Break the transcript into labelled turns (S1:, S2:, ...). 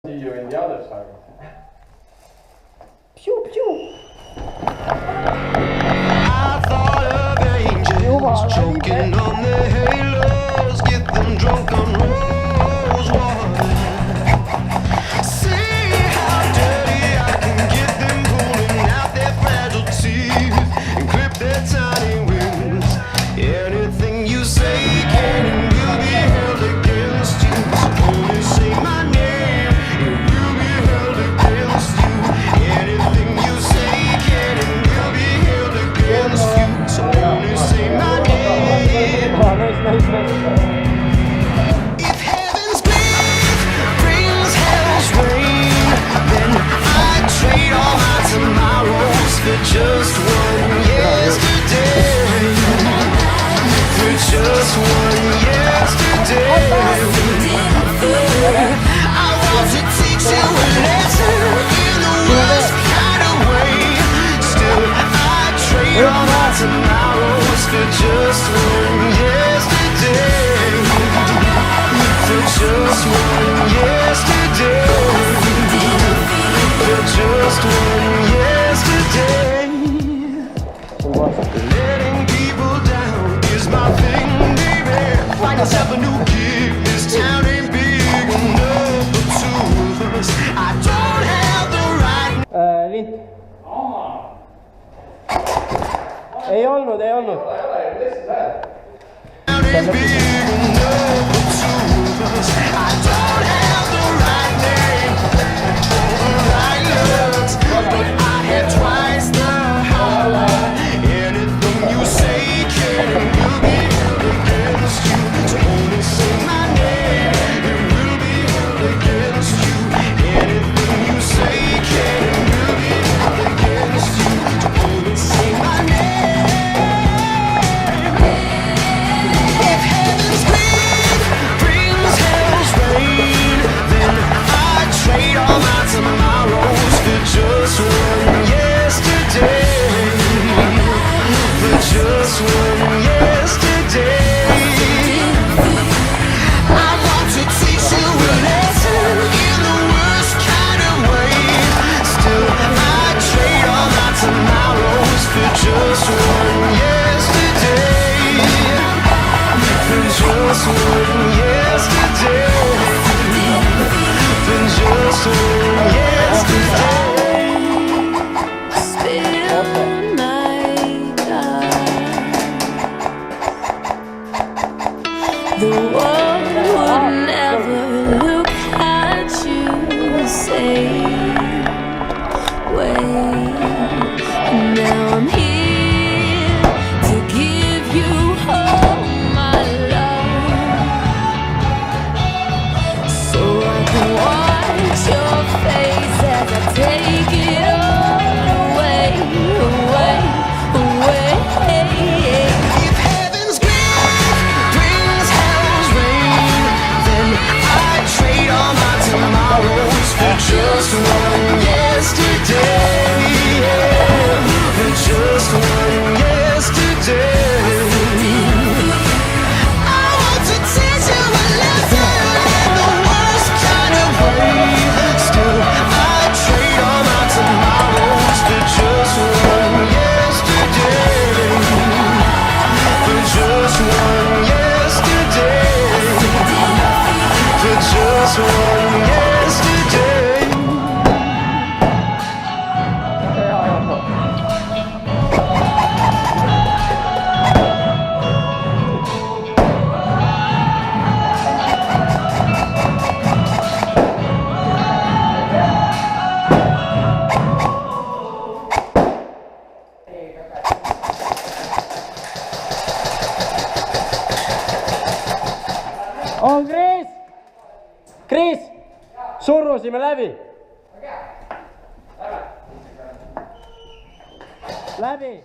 S1: See you in the other side.
S2: Pew pew.
S3: I thought of angels choking on their halos, get them drunk on rose water. See how dirty I can get them, pulling out their fragile teeth and clip their tiny wings. Anything you say can and will be held against you. So only say my name, it will be held against you. Anything you say can and will be held against you. So only say my name.
S2: Oh, nice.
S3: If heaven's grief brings hell's rain, then I'd trade all my tomorrows for just one yesterday. For just one yesterday. I want to teach you a lesson in the worst kind of way. Still, I'd trade all my tomorrows for just one yesterday. For just one yesterday. For just one yesterday. Letting people down is my thing, baby. Find yourself a new gig. This town ain't big enough for two of us. I don't have the right.
S2: Lint. Ei olnud.
S3: Town ain't big enough for two of us. I don't have the right name or the right looks, but I have twice the heart. Anything you say can and will be held against you. So only say my name, it will be held against you. Anything you say can and will be held against you. So only say my name. If heaven's grief brings hell's rain, then I'd trade all my tomorrows for just one yesterday. For just one yesterday. I want to teach you a lesson in the worst kind of way. Still, I'd trade all my tomorrows for just one yesterday. For just one yesterday. For just one yesterday. Spill my God. The world would never look at you same way. Now I'm here to give you all my love, so I can watch your face as I take it all away, away, away. If heaven's grief brings hell's rain, then I'd trade all my tomorrows for just one yesterday. For just one yesterday. I want to teach you a lesson in the worst kind of way. Still, I'd trade all my tomorrows for just one yesterday. For just one yesterday. For just one yesterday.
S2: On Kris! Kris! Surusime läbi! Läbi!